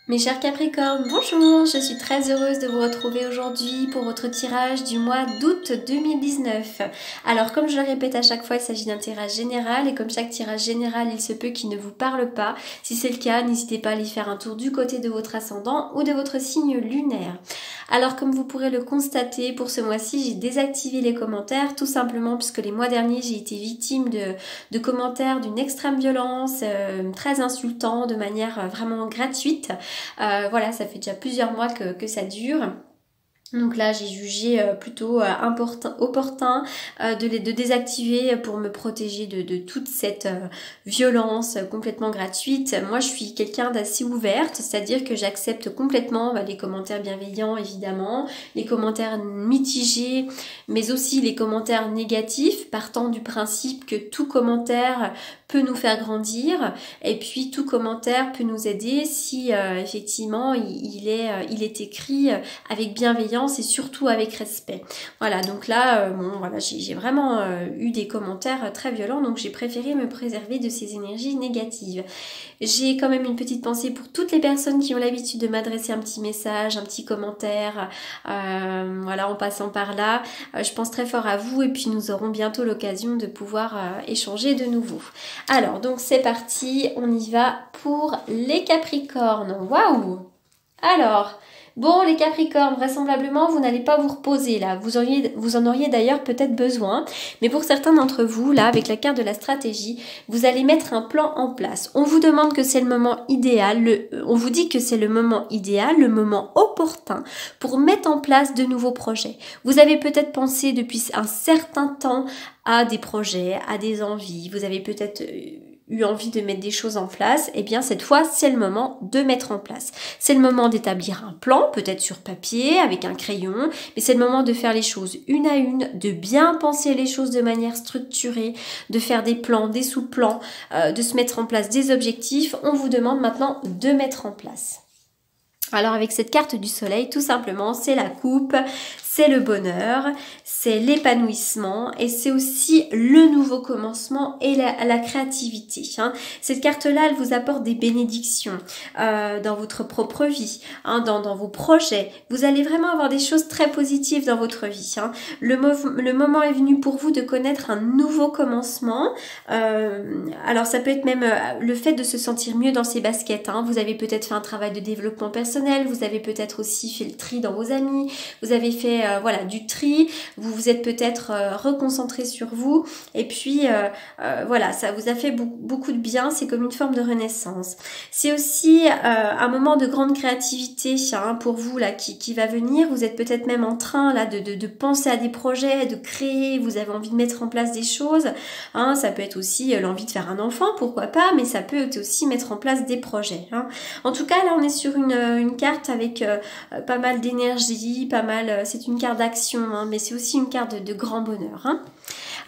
Mes chers Capricornes, bonjour, je suis très heureuse de vous retrouver aujourd'hui pour votre tirage du mois d'août 2019. Alors comme je le répète à chaque fois, il s'agit d'un tirage général et comme chaque tirage général, il se peut qu'il ne vous parle pas. Si c'est le cas, n'hésitez pas à aller faire un tour du côté de votre ascendant ou de votre signe lunaire. Alors comme vous pourrez le constater, pour ce mois-ci, j'ai désactivé les commentaires, tout simplement puisque les mois derniers, j'ai été victime de commentaires d'une extrême violence, très insultants, de manière vraiment gratuite. Voilà, ça fait déjà plusieurs mois que ça dure. Donc là, j'ai jugé plutôt opportun de désactiver pour me protéger de toute cette violence complètement gratuite. Moi, je suis quelqu'un d'assez ouverte, c'est-à-dire que j'accepte complètement les commentaires bienveillants, évidemment, les commentaires mitigés, mais aussi les commentaires négatifs, partant du principe que tout commentaire peut nous faire grandir, et puis tout commentaire peut nous aider si effectivement il est écrit avec bienveillance et surtout avec respect. Voilà, donc là, j'ai vraiment eu des commentaires très violents, donc j'ai préféré me préserver de ces énergies négatives. J'ai quand même une petite pensée pour toutes les personnes qui ont l'habitude de m'adresser un petit message, un petit commentaire, voilà, en passant par là. Je pense très fort à vous et puis nous aurons bientôt l'occasion de pouvoir échanger de nouveau. Alors, donc c'est parti, on y va pour les Capricornes. Waouh! Alors, bon les Capricornes, vraisemblablement vous n'allez pas vous reposer là, vous en auriez d'ailleurs peut-être besoin, mais pour certains d'entre vous là, avec la carte de la stratégie, vous allez mettre un plan en place. On vous demande que c'est le moment idéal, on vous dit que c'est le moment idéal, le moment opportun pour mettre en place de nouveaux projets. Vous avez peut-être pensé depuis un certain temps à des projets, à des envies, vous avez peut-être eu envie de mettre des choses en place, et bien cette fois c'est le moment de mettre en place. C'est le moment d'établir un plan, peut-être sur papier, avec un crayon, mais c'est le moment de faire les choses une à une, de bien penser les choses de manière structurée, de faire des plans, des sous-plans, de se mettre en place des objectifs. On vous demande maintenant de mettre en place. Alors avec cette carte du soleil, tout simplement, c'est la coupe, c'est le bonheur, c'est l'épanouissement et c'est aussi le nouveau commencement et la créativité. Hein. Cette carte-là, elle vous apporte des bénédictions dans votre propre vie, hein, dans vos projets. Vous allez vraiment avoir des choses très positives dans votre vie. Hein. Le moment est venu pour vous de connaître un nouveau commencement. Alors ça peut être même le fait de se sentir mieux dans ses baskets. Hein. Vous avez peut-être fait un travail de développement personnel, vous avez peut-être aussi fait le tri dans vos amis, vous avez fait voilà, du tri, vous vous êtes peut-être reconcentré sur vous et puis voilà, ça vous a fait beaucoup de bien, c'est comme une forme de renaissance. C'est aussi un moment de grande créativité hein, pour vous là qui va venir, vous êtes peut-être même en train là de penser à des projets, de créer, vous avez envie de mettre en place des choses, hein, ça peut être aussi l'envie de faire un enfant, pourquoi pas, mais ça peut aussi mettre en place des projets. Hein. En tout cas, là on est sur une carte avec pas mal d'énergie, pas mal, c'est une carte d'action, hein, mais c'est aussi une carte de grand bonheur. Hein.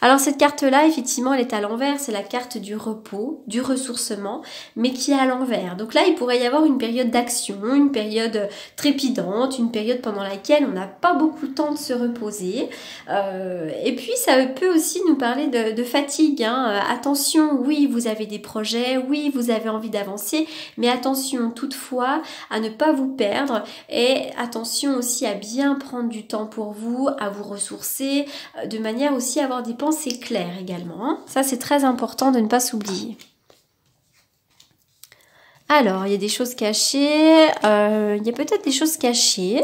Alors cette carte-là, effectivement, elle est à l'envers, c'est la carte du repos, du ressourcement, mais qui est à l'envers. Donc là, il pourrait y avoir une période d'action, une période trépidante, une période pendant laquelle on n'a pas beaucoup de temps de se reposer. Et puis, ça peut aussi nous parler de fatigue. Hein. Attention, oui, vous avez des projets, oui, vous avez envie d'avancer, mais attention toutefois à ne pas vous perdre et attention aussi à bien prendre du temps pour vous, à vous ressourcer, de manière aussi à avoir des pensées claires également. Hein. Ça, c'est très important de ne pas s'oublier. Alors, il y a des choses cachées. Il y a peut-être des choses cachées.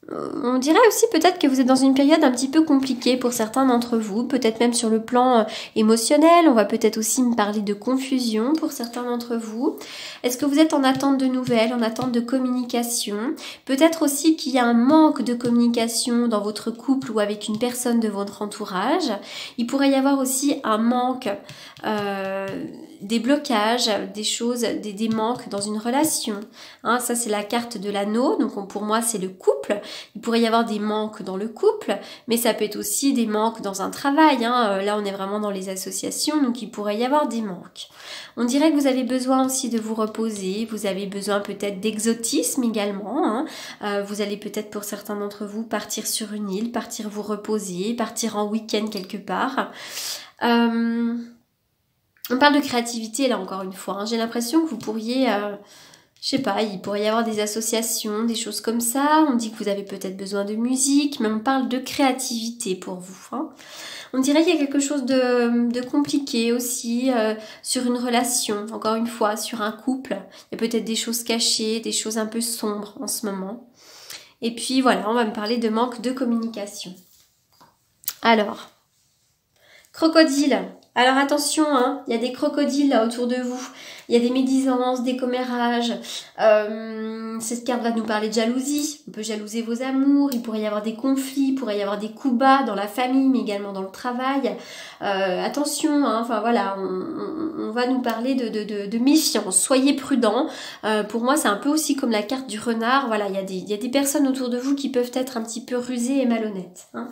On dirait aussi peut-être que vous êtes dans une période un petit peu compliquée pour certains d'entre vous, peut-être même sur le plan émotionnel, on va peut-être aussi me parler de confusion pour certains d'entre vous. Est-ce que vous êtes en attente de nouvelles, en attente de communication? Peut-être aussi qu'il y a un manque de communication dans votre couple ou avec une personne de votre entourage. Il pourrait y avoir aussi un manque, des blocages, des choses, des manques dans une relation. Hein, ça c'est la carte de l'anneau, donc pour moi c'est le couple. Il pourrait y avoir des manques dans le couple, mais ça peut être aussi des manques dans un travail. Hein. Là, on est vraiment dans les associations, donc il pourrait y avoir des manques. On dirait que vous avez besoin aussi de vous reposer, vous avez besoin peut-être d'exotisme également. Hein. Vous allez peut-être pour certains d'entre vous partir sur une île, partir vous reposer, partir en week-end quelque part. On parle de créativité là encore une fois. Hein. J'ai l'impression que vous pourriez Je sais pas, il pourrait y avoir des associations, des choses comme ça. On dit que vous avez peut-être besoin de musique, mais on parle de créativité pour vous. Hein. On dirait qu'il y a quelque chose de compliqué aussi sur une relation, encore une fois, sur un couple. Il y a peut-être des choses cachées, des choses un peu sombres en ce moment. Et puis voilà, on va me parler de manque de communication. Alors, crocodile. Alors attention, hein, il y a des crocodiles là autour de vous. Il y a des médisances, des commérages. Cette carte va nous parler de jalousie. On peut jalouser vos amours. Il pourrait y avoir des conflits. Il pourrait y avoir des coups bas dans la famille, mais également dans le travail. Attention, hein, enfin voilà, on va nous parler de méfiance. Soyez prudents. Pour moi, c'est un peu aussi comme la carte du renard. Voilà, il y a des personnes autour de vous qui peuvent être un petit peu rusées et malhonnêtes. Hein.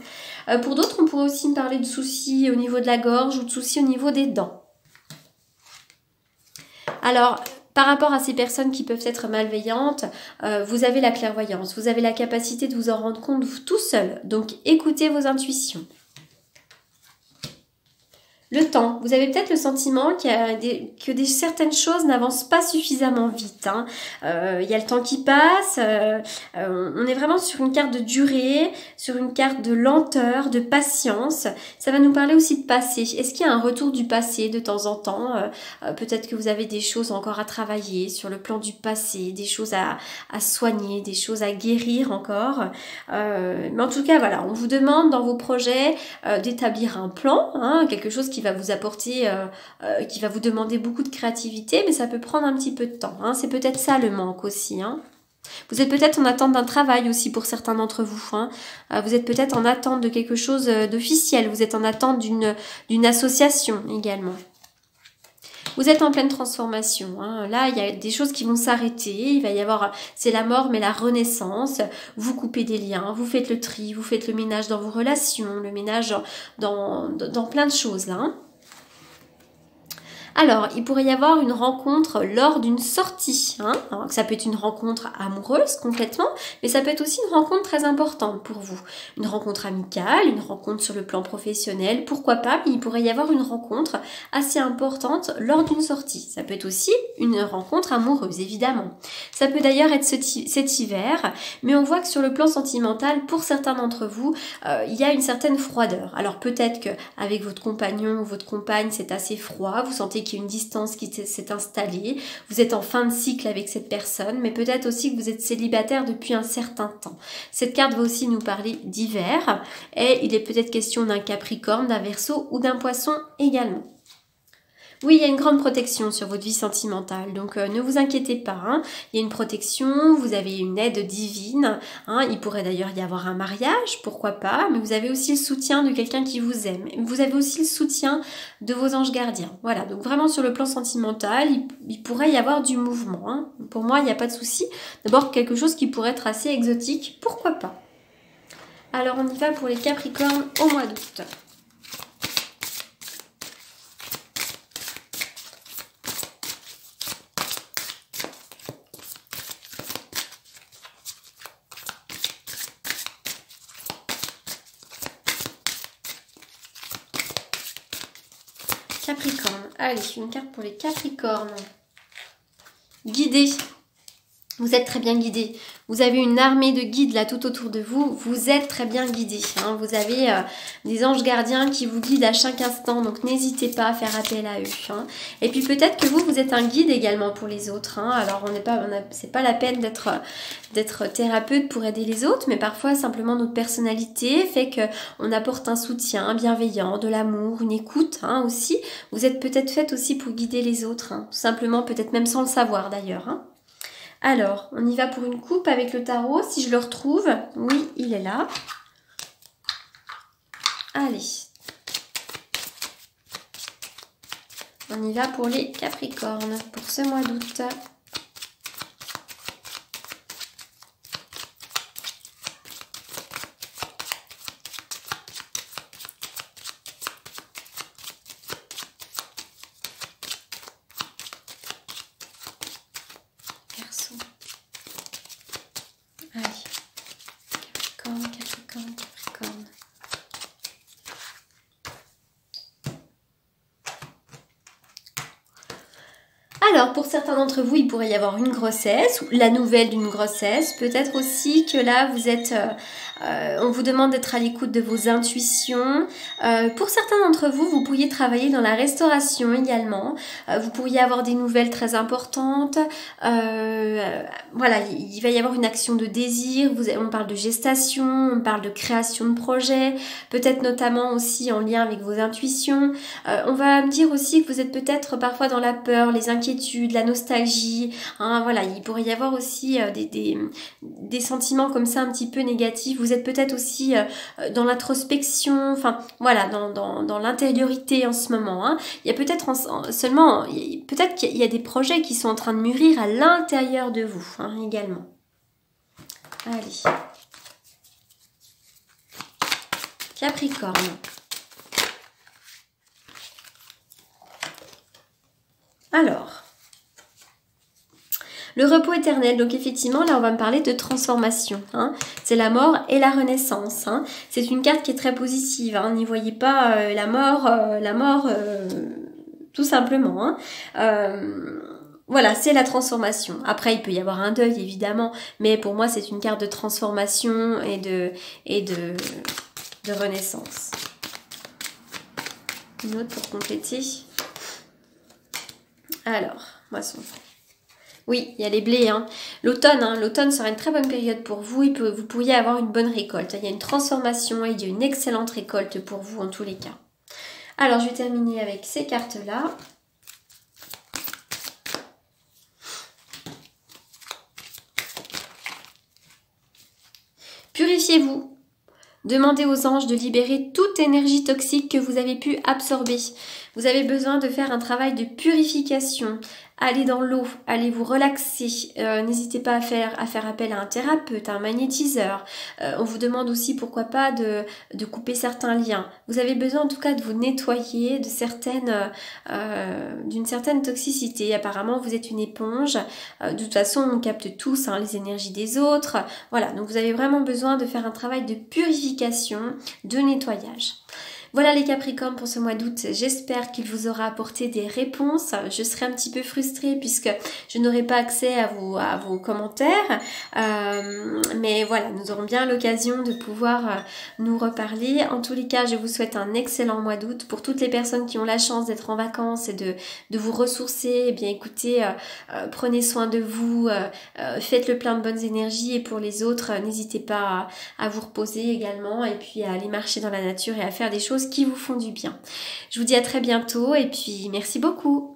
Pour d'autres, on pourrait aussi me parler de soucis au niveau de la gorge ou de soucis au niveau des dents. Alors, par rapport à ces personnes qui peuvent être malveillantes, vous avez la clairvoyance, vous avez la capacité de vous en rendre compte tout seul. Donc, écoutez vos intuitions. Le temps. Vous avez peut-être le sentiment que certaines choses n'avancent pas suffisamment vite. Hein. Il y a le temps qui passe. On est vraiment sur une carte de durée, sur une carte de lenteur, de patience. Ça va nous parler aussi de passé. Est-ce qu'il y a un retour du passé de temps en temps? Peut-être que vous avez des choses encore à travailler sur le plan du passé, des choses à soigner, des choses à guérir encore. Mais en tout cas, voilà, on vous demande dans vos projets d'établir un plan, hein, quelque chose qui va vous apporter, qui va vous demander beaucoup de créativité, mais ça peut prendre un petit peu de temps. Hein. C'est peut-être ça le manque aussi. Hein. Vous êtes peut-être en attente d'un travail aussi pour certains d'entre vous. Hein. Vous êtes peut-être en attente de quelque chose d'officiel. Vous êtes en attente d'une association également. Vous êtes en pleine transformation. Hein. Là, il y a des choses qui vont s'arrêter. Il va y avoir, c'est la mort, mais la renaissance. Vous coupez des liens, vous faites le tri, vous faites le ménage dans vos relations, le ménage dans plein de choses là. Hein. Alors, il pourrait y avoir une rencontre lors d'une sortie. Hein. Alors, ça peut être une rencontre amoureuse complètement, mais ça peut être aussi une rencontre très importante pour vous. Une rencontre amicale, une rencontre sur le plan professionnel, pourquoi pas, mais il pourrait y avoir une rencontre assez importante lors d'une sortie. Ça peut être aussi une rencontre amoureuse, évidemment. Ça peut d'ailleurs être cet hiver, mais on voit que sur le plan sentimental, pour certains d'entre vous, il y a une certaine froideur. Alors peut-être qu'avec votre compagnon ou votre compagne, c'est assez froid, vous sentez qu'il y a une distance qui s'est installée, vous êtes en fin de cycle avec cette personne, mais peut-être aussi que vous êtes célibataire depuis un certain temps. Cette carte va aussi nous parler d'hiver, et il est peut-être question d'un Capricorne, d'un Verseau ou d'un Poisson également. Oui, il y a une grande protection sur votre vie sentimentale, donc ne vous inquiétez pas. Hein. Il y a une protection, vous avez une aide divine. Hein. Il pourrait d'ailleurs y avoir un mariage, pourquoi pas, mais vous avez aussi le soutien de quelqu'un qui vous aime. Vous avez aussi le soutien de vos anges gardiens. Voilà, donc vraiment sur le plan sentimental, il pourrait y avoir du mouvement. Hein. Pour moi, il n'y a pas de souci. D'abord, quelque chose qui pourrait être assez exotique, pourquoi pas. Alors, on y va pour les Capricornes au mois d'août. Capricorne. Allez, une carte pour les Capricornes. Guidés. Vous êtes très bien guidés. Vous avez une armée de guides là tout autour de vous. Vous êtes très bien guidés. Hein. Vous avez des anges gardiens qui vous guident à chaque instant. Donc n'hésitez pas à faire appel à eux. Hein. Et puis peut-être que vous êtes un guide également pour les autres. Hein. Alors c'est pas la peine d'être thérapeute pour aider les autres. Mais parfois simplement notre personnalité fait qu'on apporte un soutien bienveillant, de l'amour, une écoute hein, aussi. Vous êtes peut-être faite aussi pour guider les autres. Hein. Tout simplement, peut-être même sans le savoir d'ailleurs. Hein. Alors, on y va pour une coupe avec le tarot, si je le retrouve. Oui, il est là. Allez. On y va pour les Capricornes, pour ce mois d'août. Capricorne. Alors pour certains d'entre vous, il pourrait y avoir une grossesse, ou la nouvelle d'une grossesse. Peut-être aussi que là, vous êtes, on vous demande d'être à l'écoute de vos intuitions. Pour certains d'entre vous, vous pourriez travailler dans la restauration également. Vous pourriez avoir des nouvelles très importantes. Voilà, il va y avoir une action de désir. On parle de gestation, on parle de création de projet. Peut-être notamment aussi en lien avec vos intuitions. On va me dire aussi que vous êtes peut-être parfois dans la peur, les inquiétudes, la nostalgie. Hein, voilà, il pourrait y avoir aussi des sentiments comme ça un petit peu négatifs. Vous êtes peut-être aussi dans l'introspection, enfin voilà, dans l'intériorité en ce moment. Hein. Il y a peut-être seulement, peut-être qu'il y a des projets qui sont en train de mûrir à l'intérieur de vous hein, également. Allez. Capricorne. Alors, le repos éternel, donc effectivement, là on va me parler de transformation. Hein. C'est la mort et la renaissance. Hein. C'est une carte qui est très positive. Hein. N'y voyez pas la mort tout simplement. Hein. Voilà, c'est la transformation. Après, il peut y avoir un deuil, évidemment, mais pour moi, c'est une carte de transformation et de renaissance. Une autre pour compléter. Alors, moisson. Oui, il y a les blés. Hein. L'automne sera une très bonne période pour vous. Vous pourriez avoir une bonne récolte. Il y a une transformation et il y a une excellente récolte pour vous en tous les cas. Alors, je vais terminer avec ces cartes-là. Purifiez-vous. Demandez aux anges de libérer toute énergie toxique que vous avez pu absorber. Vous avez besoin de faire un travail de purification. Allez dans l'eau, allez vous relaxer. N'hésitez pas à faire appel à un thérapeute, à un magnétiseur. On vous demande aussi pourquoi pas de couper certains liens. Vous avez besoin en tout cas de vous nettoyer d'une certaine toxicité. Apparemment vous êtes une éponge. De toute façon on capte tous hein, les énergies des autres. Voilà, donc vous avez vraiment besoin de faire un travail de purification, de nettoyage. Voilà les Capricornes pour ce mois d'août, j'espère qu'il vous aura apporté des réponses. Je serai un petit peu frustrée puisque je n'aurai pas accès à vos commentaires. Mais voilà, nous aurons bien l'occasion de pouvoir nous reparler. En tous les cas, je vous souhaite un excellent mois d'août. Pour toutes les personnes qui ont la chance d'être en vacances et de vous ressourcer, eh bien écoutez, prenez soin de vous, faites le plein de bonnes énergies et pour les autres, n'hésitez pas à vous reposer également et puis à aller marcher dans la nature et à faire des choses qui vous font du bien. Je vous dis à très bientôt et puis merci beaucoup.